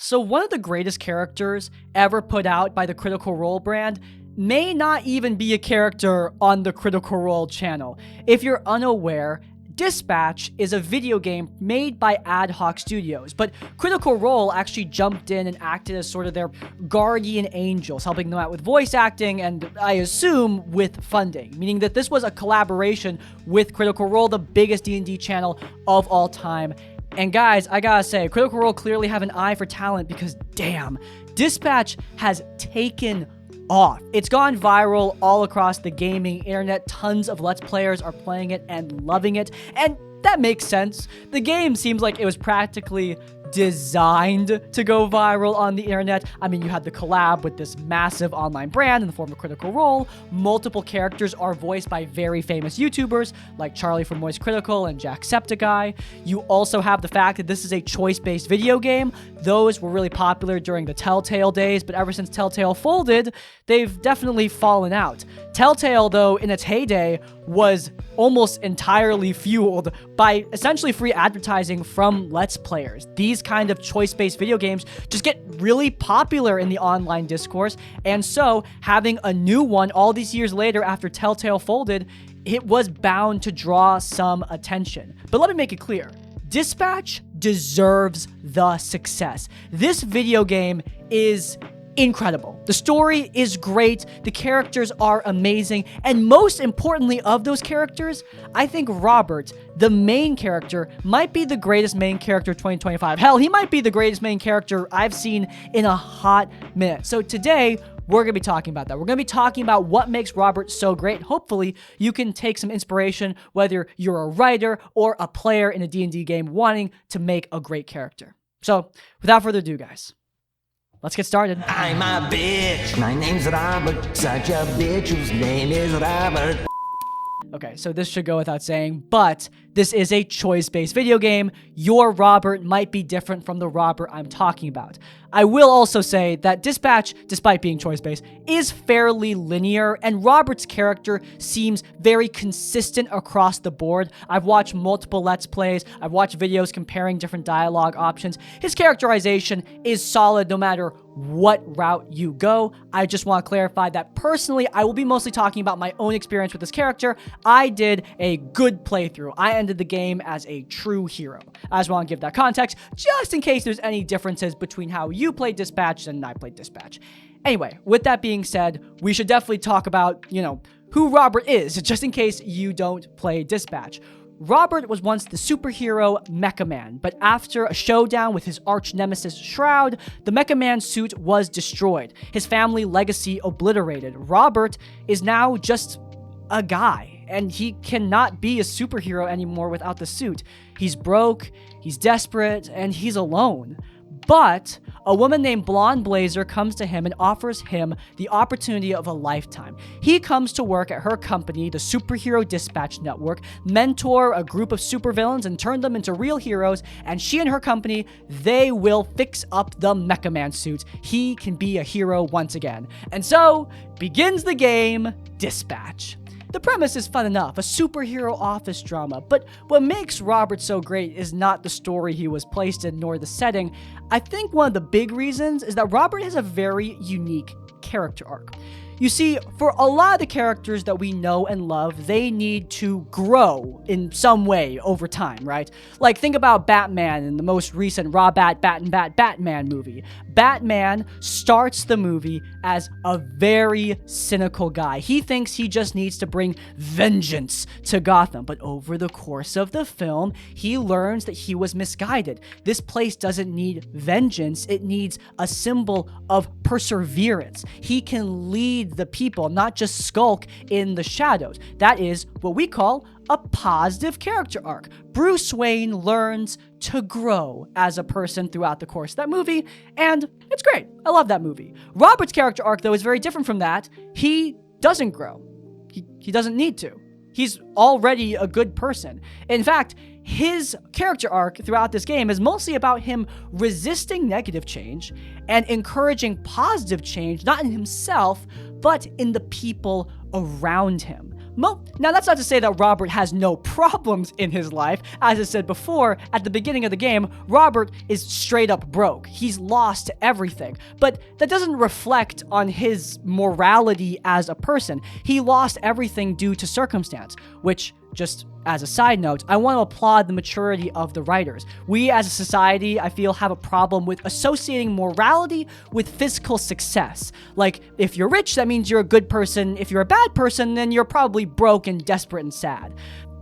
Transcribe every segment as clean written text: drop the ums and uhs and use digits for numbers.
So one of the greatest characters ever put out by the Critical Role brand may not even be a character on the Critical Role channel. If you're unaware, Dispatch is a video game made by Ad Hoc Studios, but Critical Role actually jumped in and acted as sort of their guardian angels, helping them out with voice acting and, I assume, with funding, meaning that this was a collaboration with Critical Role, the biggest D&D channel of all time. And guys, I gotta say, Critical Role clearly have an eye for talent because, damn, Dispatch has taken off. It's gone viral all across the gaming internet. Tons of Let's Players are playing it and loving it, and that makes sense. The game seems like it was practically designed to go viral on the internet. I mean, you had the collab with this massive online brand in the form of Critical Role. Multiple characters are voiced by very famous YouTubers like Charlie from Moist Critical and Jacksepticeye. You also have the fact that this is a choice-based video game. Those were really popular during the Telltale days, but ever since Telltale folded, they've definitely fallen out. Telltale, though, in its heyday, was almost entirely fueled by essentially free advertising from Let's Players. These kind of choice-based video games just get really popular in the online discourse, and so having a new one all these years later after Telltale folded, it was bound to draw some attention. But let me make it clear. Dispatch deserves the success. This video game is incredible. The story is great, the characters are amazing, and most importantly of those characters, I think Robert, the main character, might be the greatest main character of 2025. Hell, he might be the greatest main character I've seen in a hot minute. So today, we're going to be talking about that. We're going to be talking about what makes Robert so great. Hopefully, you can take some inspiration, whether you're a writer or a player in a D&D game wanting to make a great character. So, without further ado, guys, let's get started. I'm a bitch. My name's Robert. Such a bitch whose name is Robert. Okay, so this should go without saying, but this is a choice-based video game. Your Robert might be different from the Robert I'm talking about. I will also say that Dispatch, despite being choice-based, is fairly linear, and Robert's character seems very consistent across the board. I've watched multiple Let's Plays, I've watched videos comparing different dialogue options. His characterization is solid no matter what route you go. I just want to clarify that personally, I will be mostly talking about my own experience with this character. I did a good playthrough. I ended the game as a true hero. I just want to give that context, just in case there's any differences between how you played Dispatch and I played Dispatch. Anyway, with that being said, we should definitely talk about, who Robert is, just in case you don't play Dispatch. Robert was once the superhero Mecha Man, but after a showdown with his arch nemesis Shroud, the Mecha Man suit was destroyed, his family legacy obliterated. Robert is now just a guy, and he cannot be a superhero anymore without the suit. He's broke, he's desperate, and he's alone. But a woman named Blonde Blazer comes to him and offers him the opportunity of a lifetime. He comes to work at her company, the Superhero Dispatch Network, mentor a group of supervillains and turn them into real heroes, and she and her company, they will fix up the Mecha Man suit. He can be a hero once again. And so, begins the game, Dispatch. The premise is fun enough, a superhero office drama, but what makes Robert so great is not the story he was placed in, nor the setting. I think one of the big reasons is that Robert has a very unique character arc. You see, for a lot of the characters that we know and love, they need to grow in some way over time, right? Like, think about Batman in the most recent Batman movie. Batman starts the movie as a very cynical guy. He thinks he just needs to bring vengeance to Gotham, but over the course of the film, he learns that he was misguided. This place doesn't need vengeance, it needs a symbol of perseverance. He can lead the people, not just skulk in the shadows. That is what we call a positive character arc. Bruce Wayne learns to grow as a person throughout the course of that movie, and it's great. I love that movie. Robert's character arc, though, is very different from that. He doesn't grow. He doesn't need to. He's already a good person. In fact, his character arc throughout this game is mostly about him resisting negative change and encouraging positive change, not in himself, but in the people around him. Now, that's not to say that Robert has no problems in his life. As I said before, at the beginning of the game, Robert is straight up broke. He's lost everything. But that doesn't reflect on his morality as a person. He lost everything due to circumstance, which, just as a side note, I want to applaud the maturity of the writers. We as a society, I feel, have a problem with associating morality with physical success. Like, if you're rich, that means you're a good person. If you're a bad person, then you're probably broke and desperate and sad.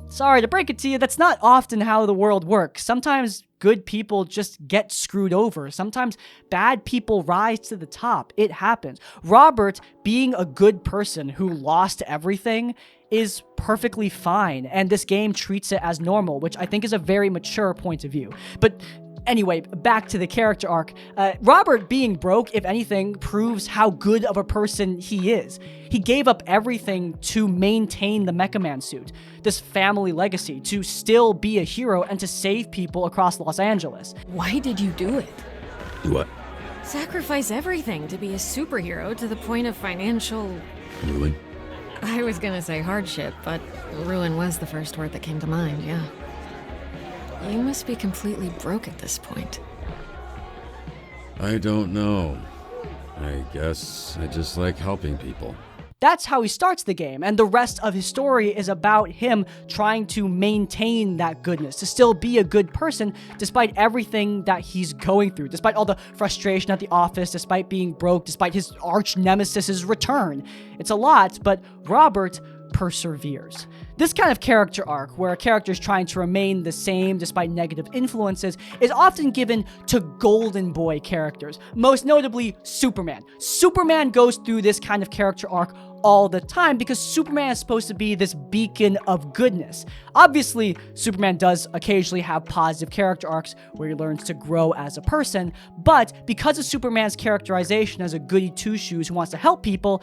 Sorry to break it to you, that's not often how the world works. Sometimes good people just get screwed over. Sometimes bad people rise to the top. It happens. Robert, being a good person who lost everything, is perfectly fine, and this game treats it as normal, which I think is a very mature point of view. But anyway, back to the character arc. Robert being broke, if anything, proves how good of a person he is. He gave up everything to maintain the Mecha Man suit, this family legacy, to still be a hero and to save people across Los Angeles. Why did you do it? Do what? Sacrifice everything to be a superhero to the point of financial... Ruin? I was gonna say hardship, but ruin was the first word that came to mind, yeah. You must be completely broke at this point. I don't know. I guess I just like helping people. That's how he starts the game, and the rest of his story is about him trying to maintain that goodness, to still be a good person despite everything that he's going through, despite all the frustration at the office, despite being broke, despite his arch nemesis's return. It's a lot, but Robert perseveres. This kind of character arc, where a character is trying to remain the same despite negative influences, is often given to golden boy characters, most notably Superman. Superman goes through this kind of character arc all the time because Superman is supposed to be this beacon of goodness. Obviously, Superman does occasionally have positive character arcs where he learns to grow as a person, but because of Superman's characterization as a goody two-shoes who wants to help people,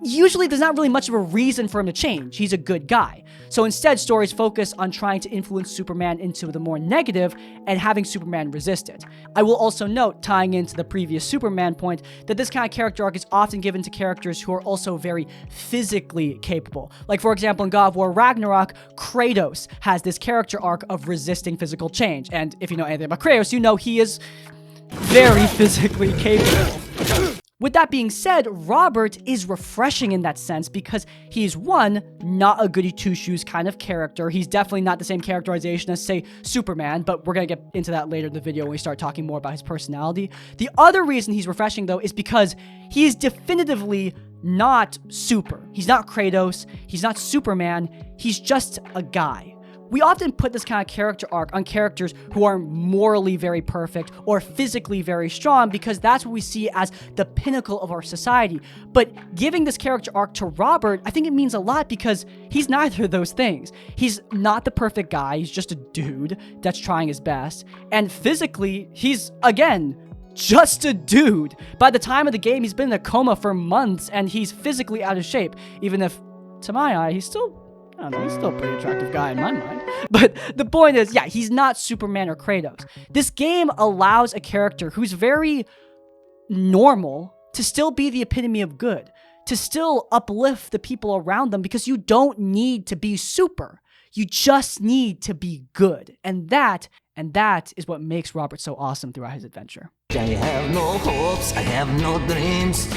usually there's not really much of a reason for him to change. He's a good guy. So instead, stories focus on trying to influence Superman into the more negative and having Superman resist it. I will also note, tying into the previous Superman point, that this kind of character arc is often given to characters who are also very physically capable. Like, for example, in God of War Ragnarok, Kratos has this character arc of resisting physical change. And if you know anything about Kratos, you know he is very physically capable. With that being said, Robert is refreshing in that sense because he's, one, not a goody two-shoes kind of character. He's definitely not the same characterization as, say, Superman, but we're going to get into that later in the video when we start talking more about his personality. The other reason he's refreshing, though, is because he is definitively not super. He's not Kratos. He's not Superman. He's just a guy. We often put this kind of character arc on characters who are morally very perfect or physically very strong because that's what we see as the pinnacle of our society. But giving this character arc to Robert, I think it means a lot because he's neither of those things. He's not the perfect guy. He's just a dude that's trying his best. And physically, he's, again, just a dude. By the time of the game, he's been in a coma for months and he's physically out of shape, even if, to my eye, he's still a pretty attractive guy in my mind. But the point is, yeah, he's not Superman or Kratos. This game allows a character who's very normal to still be the epitome of good, to still uplift the people around them because you don't need to be super. You just need to be good. And that is what makes Robert so awesome throughout his adventure. I have no hopes, I have no dreams.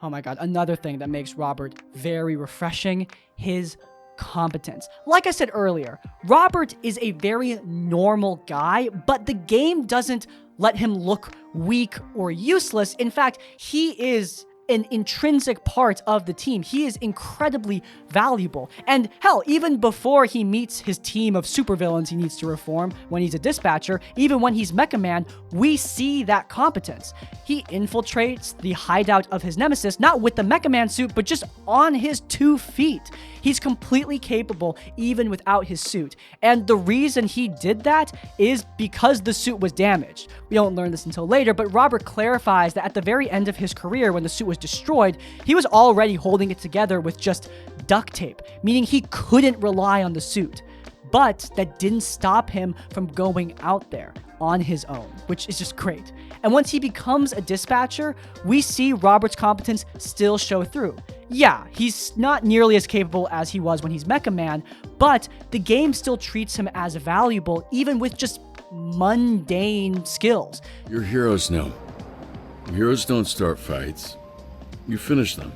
Oh my god, another thing that makes Robert very refreshing, his competence. Like I said earlier, Robert is a very normal guy, but the game doesn't let him look weak or useless. In fact, he is an intrinsic part of the team. He is incredibly valuable. And hell, even before he meets his team of supervillains he needs to reform when he's a dispatcher, even when he's Mecha Man, we see that competence. He infiltrates the hideout of his nemesis, not with the Mecha Man suit, but just on his 2 feet. He's completely capable even without his suit. And the reason he did that is because the suit was damaged. We don't learn this until later, but Robert clarifies that at the very end of his career, when the suit was destroyed, he was already holding it together with just duct tape, meaning he couldn't rely on the suit. But that didn't stop him from going out there. on his own, which is just great. And once he becomes a dispatcher, we see Robert's competence still show through. Yeah, he's not nearly as capable as he was when he's Mecha Man, but the game still treats him as valuable, even with just mundane skills. You're heroes now. Heroes don't start fights. You finish them.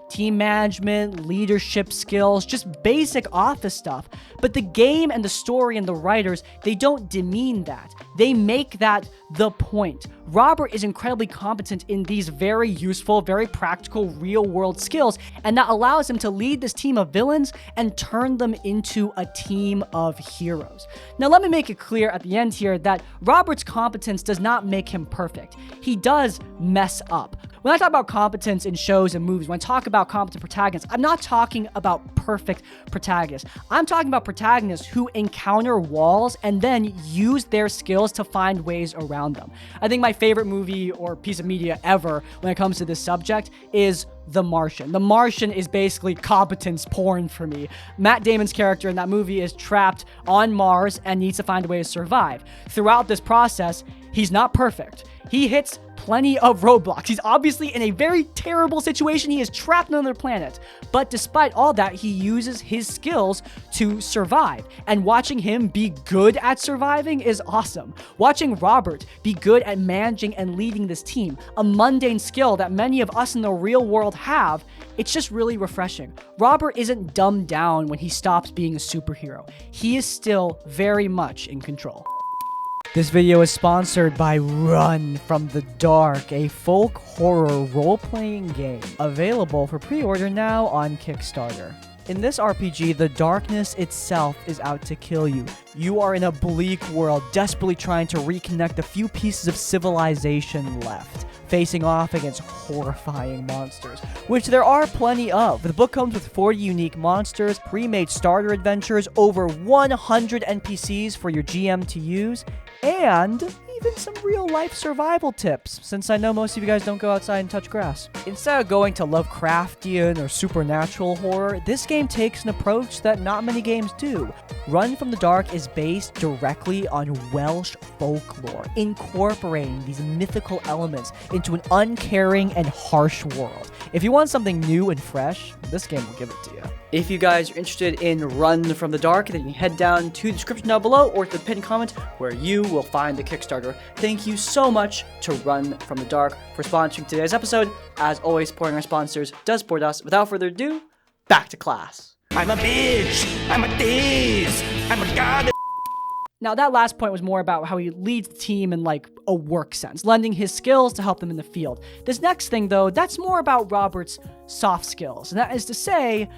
Team management, leadership skills, just basic office stuff. But the game and the story and the writers, they don't demean that. They make that the point. Robert is incredibly competent in these very useful, very practical, real-world skills, and that allows him to lead this team of villains and turn them into a team of heroes. Now, let me make it clear at the end here that Robert's competence does not make him perfect. He does mess up. When I talk about competence in shows and movies, when I talk about competent protagonists, I'm not talking about perfect protagonists. I'm talking about protagonists who encounter walls and then use their skills to find ways around them. I think my favorite movie or piece of media ever when it comes to this subject is The Martian. The Martian is basically competence porn for me. Matt Damon's character in that movie is trapped on Mars and needs to find a way to survive. Throughout this process, he's not perfect. He hits plenty of roadblocks. He's obviously in a very terrible situation. He is trapped on another planet. But despite all that, he uses his skills to survive. And watching him be good at surviving is awesome. Watching Robert be good at managing and leading this team, a mundane skill that many of us in the real world have, it's just really refreshing. Robert isn't dumbed down when he stops being a superhero. He is still very much in control. This video is sponsored by Run from the Dark, a folk horror role-playing game available for pre-order now on Kickstarter. In this RPG, the darkness itself is out to kill you. You are in a bleak world, desperately trying to reconnect the few pieces of civilization left, facing off against horrifying monsters, which there are plenty of. The book comes with 40 unique monsters, pre-made starter adventures, over 100 NPCs for your GM to use, and even some real-life survival tips, since I know most of you guys don't go outside and touch grass. Instead of going to Lovecraftian or supernatural horror, this game takes an approach that not many games do. Run from the Dark is based directly on Welsh folklore, incorporating these mythical elements into an uncaring and harsh world. If you want something new and fresh, this game will give it to you. If you guys are interested in Run from the Dark, then you can head down to the description down below or to the pinned comment where you will find the Kickstarter. Thank you so much to Run from the Dark for sponsoring today's episode. As always, supporting our sponsors does support us. Without further ado, back to class. I'm a bitch. I'm a tease. I'm a god. Now, that last point was more about how he leads the team in like a work sense, lending his skills to help them in the field. This next thing, though, that's more about Robert's soft skills. And that is to say,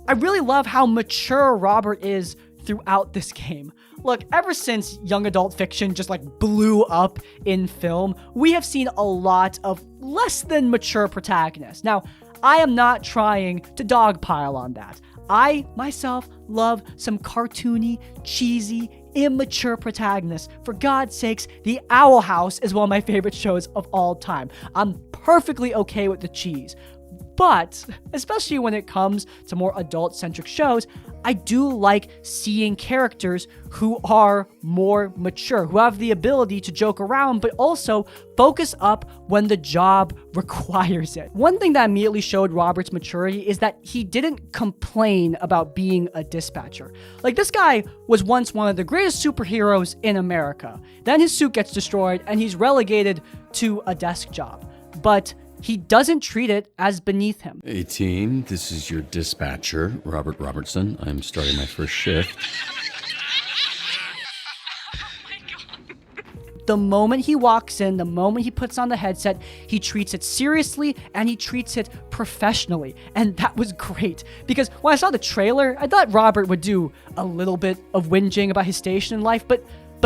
I really love how mature Robert is throughout this game. Look, ever since young adult fiction just like blew up in film, we have seen a lot of less than mature protagonists. Now, I am not trying to dogpile on that. I, myself, love some cartoony, cheesy, immature protagonists. For God's sakes, The Owl House is one of my favorite shows of all time. I'm perfectly okay with the cheese. But, especially when it comes to more adult-centric shows, I do like seeing characters who are more mature, who have the ability to joke around, but also focus up when the job requires it. One thing that immediately showed Robert's maturity is that he didn't complain about being a dispatcher. Like, this guy was once one of the greatest superheroes in America. Then his suit gets destroyed, and he's relegated to a desk job. But he doesn't treat it as beneath him. 18, this is your dispatcher, Robert Robertson. I'm starting my first shift. The moment he walks in, the moment he puts on the headset, he treats it seriously and he treats it professionally. And that was great. Because when I saw the trailer, I thought Robert would do a little bit of whinging about his station in life, but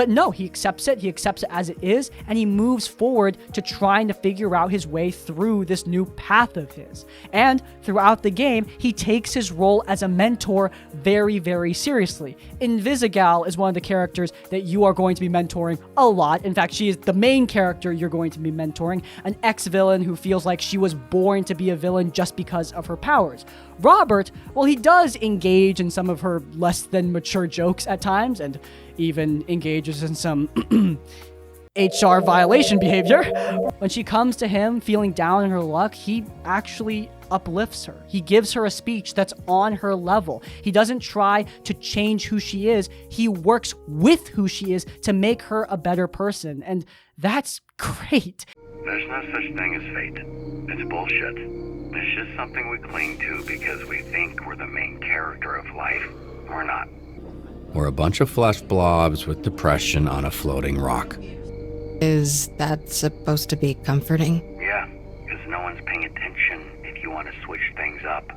no, he accepts it as it is, and he moves forward to trying to figure out his way through this new path of his. And throughout the game, he takes his role as a mentor very, very seriously. Invisigal is one of the characters that you are going to be mentoring a lot. In fact, she is the main character you're going to be mentoring, an ex-villain who feels like she was born to be a villain just because of her powers. Robert, well, he does engage in some of her less than mature jokes at times, and even engages in some HR violation behavior. When she comes to him feeling down in her luck, he actually uplifts her. He gives her a speech that's on her level. He doesn't try to change who she is. He works with who she is to make her a better person. And that's great. There's no such thing as fate. It's bullshit. It's just something we cling to because we think we're the main character of life. We're not. We're a bunch of flesh blobs with depression on a floating rock. Is that supposed to be comforting? Yeah, because no one's paying attention if you want to switch things up.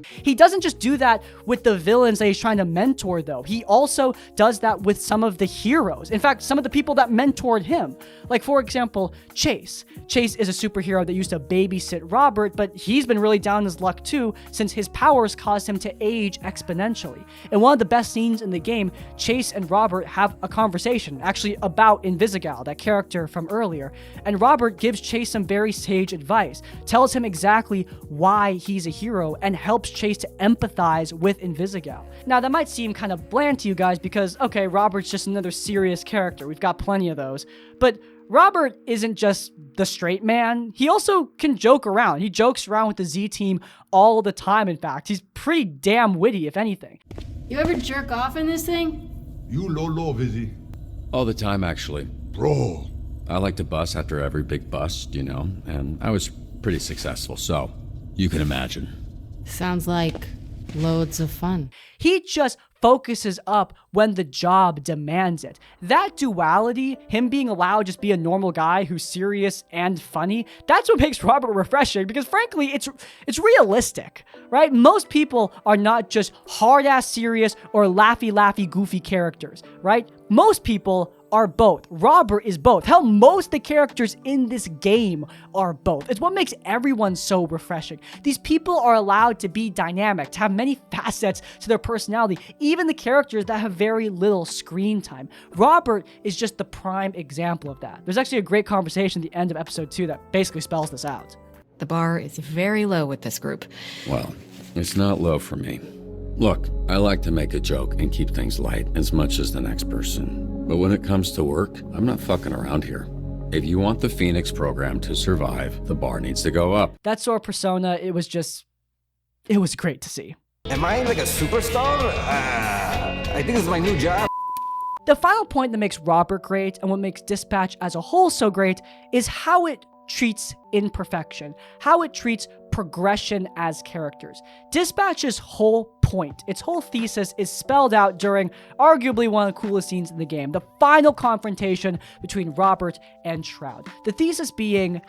He doesn't just do that with the villains that he's trying to mentor, though. He also does that with some of the heroes. In fact, some of the people that mentored him. Like, for example, Chase. Chase is a superhero that used to babysit Robert, but he's been really down his luck too, since his powers caused him to age exponentially. In one of the best scenes in the game, Chase and Robert have a conversation, actually about Invisigal, that character from earlier. And Robert gives Chase some very sage advice, tells him exactly why he's a hero, and helps Chase to empathize with Invisigal. Now, that might seem kind of bland to you guys because, okay, Robert's just another serious character. We've got plenty of those. But Robert isn't just the straight man. He also can joke around. He jokes around with the Z team all the time, in fact. He's pretty damn witty, if anything. You ever jerk off in this thing? You low, Vizzy. All the time, actually. Bro. I like to bust after every big bust, you know, and I was pretty successful, so you can imagine. Sounds like loads of fun. He just focuses up when the job demands it. That duality, him being allowed to just be a normal guy who's serious and funny, that's what makes Robert refreshing because frankly, it's realistic, right? Most people are not just hard-ass serious or laughy, goofy characters, right? Most people are both. Robert is both. Hell, most of the characters in this game are both. It's what makes everyone so refreshing. These people are allowed to be dynamic, to have many facets to their personality, even the characters that have very little screen time. Robert is just the prime example of that. There's actually a great conversation at the end of episode 2 that basically spells this out. The bar is very low with this group. Well, it's not low for me. Look, I like to make a joke and keep things light as much as the next person. But when it comes to work, I'm not fucking around here. If you want the Phoenix program to survive, the bar needs to go up. That sort of persona, it was great to see. Am I like a superstar? I think this is my new job. The final point that makes Robert great and what makes Dispatch as a whole so great is how it treats imperfection, how it treats progression as characters. Dispatch's whole point, its whole thesis is spelled out during arguably one of the coolest scenes in the game, the final confrontation between Robert and Shroud. The thesis being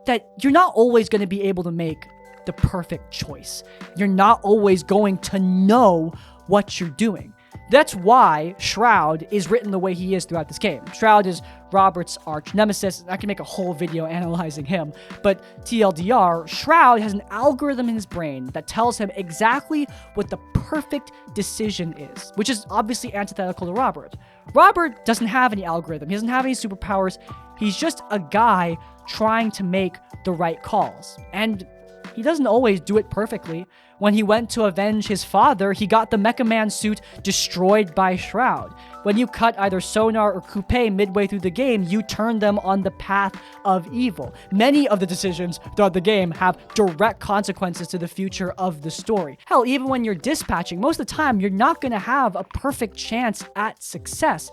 that you're not always going to be able to make the perfect choice. You're not always going to know what you're doing. That's why Shroud is written the way he is throughout this game. Shroud is Robert's arch nemesis. I can make a whole video analyzing him, but TLDR, Shroud has an algorithm in his brain that tells him exactly what the perfect decision is, which is obviously antithetical to Robert. Robert doesn't have any algorithm. He doesn't have any superpowers. He's just a guy trying to make the right calls. And he doesn't always do it perfectly. When he went to avenge his father, he got the Mecha Man suit destroyed by Shroud. When you cut either Sonar or Coupe midway through the game, you turn them on the path of evil. Many of the decisions throughout the game have direct consequences to the future of the story. Hell, even when you're dispatching, most of the time, you're not going to have a perfect chance at success.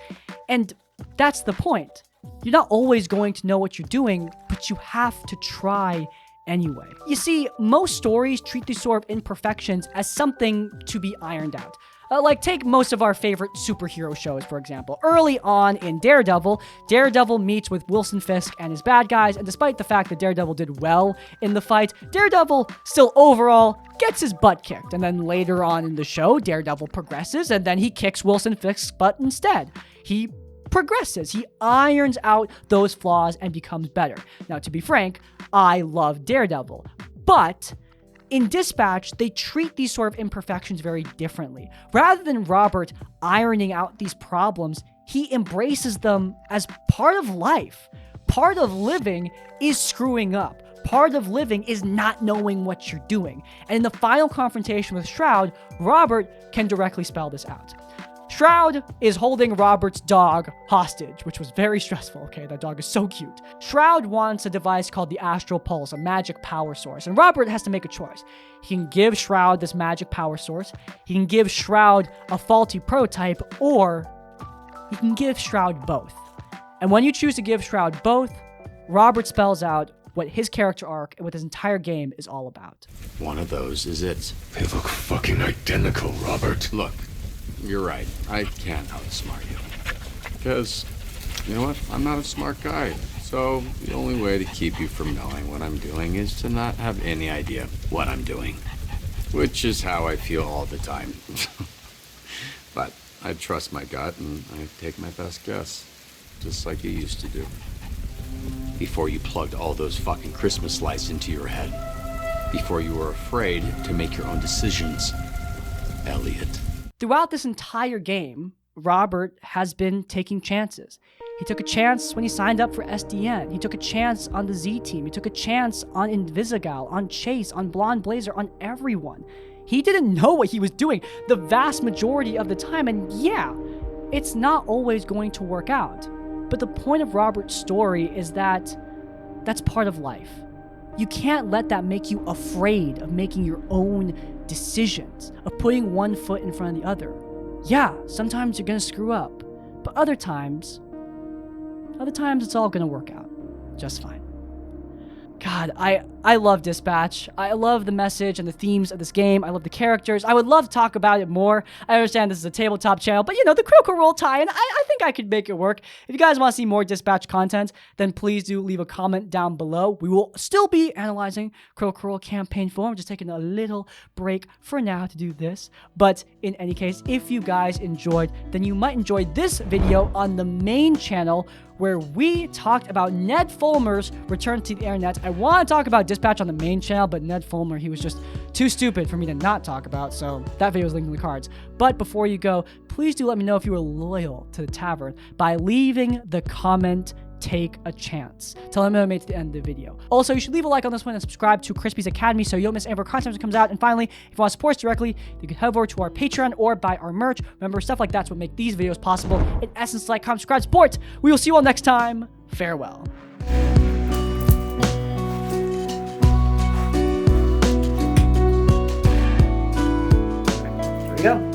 And that's the point. You're not always going to know what you're doing, but you have to try anyway. You see, most stories treat these sort of imperfections as something to be ironed out. Like, take most of our favorite superhero shows, for example. Early on in Daredevil meets with Wilson Fisk and his bad guys, and despite the fact that Daredevil did well in the fight, Daredevil still overall gets his butt kicked. And then later on in the show, Daredevil progresses, and then he kicks Wilson Fisk's butt instead. He progresses. He irons out those flaws and becomes better. Now, to be frank, I love Daredevil, but in Dispatch, they treat these sort of imperfections very differently. Rather than Robert ironing out these problems, he embraces them as part of life. Part of living is screwing up. Part of living is not knowing what you're doing. And in the final confrontation with Shroud, Robert can directly spell this out. Shroud is holding Robert's dog hostage, which was very stressful, okay? That dog is so cute. Shroud wants a device called the Astral Pulse, a magic power source, and Robert has to make a choice. He can give Shroud this magic power source, he can give Shroud a faulty prototype, or he can give Shroud both. And when you choose to give Shroud both, Robert spells out what his character arc and what his entire game is all about. One of those is it. They look fucking identical, Robert. Look, you're right. I can't outsmart you. Because, you know what? I'm not a smart guy. So the only way to keep you from knowing what I'm doing is to not have any idea what I'm doing. Which is how I feel all the time. But I trust my gut and I take my best guess. Just like you used to do. Before you plugged all those fucking Christmas lights into your head. Before you were afraid to make your own decisions. Elliot. Throughout this entire game, Robert has been taking chances. He took a chance when he signed up for SDN. He took a chance on the Z team. He took a chance on Invisigal, on Chase, on Blonde Blazer, on everyone. He didn't know what he was doing the vast majority of the time, and yeah, it's not always going to work out. But the point of Robert's story is that that's part of life. You can't let that make you afraid of making your own decisions, of putting one foot in front of the other. Yeah, sometimes you're gonna screw up, but other times it's all gonna work out just fine. God, I love Dispatch. I love the message and the themes of this game. I love the characters. I would love to talk about it more. I understand this is a tabletop channel, but the Critical Role tie-in, I think I could make it work. If you guys want to see more Dispatch content, then please do leave a comment down below. We will still be analyzing Critical Role campaign 4. I'm just taking a little break for now to do this. But in any case, if you guys enjoyed, then you might enjoy this video on the main channel where we talked about Ned Fulmer's return to the internet. I want to talk about Dispatch on the main channel, but Ned Fulmer, he was just too stupid for me to not talk about, so that video is linked in the cards. But before you go, please do let me know if you were loyal to the tavern by leaving the comment, take a chance. Tell them I made it to the end of the video. Also, you should leave a like on this one and subscribe to Crispy's Academy so you don't miss any of our content that comes out. And finally, if you want to support us directly, you can head over to our Patreon or buy our merch. Remember, stuff like that's what make these videos possible. In essence, like, comment, subscribe, support. We will see you all next time. Farewell. There we go.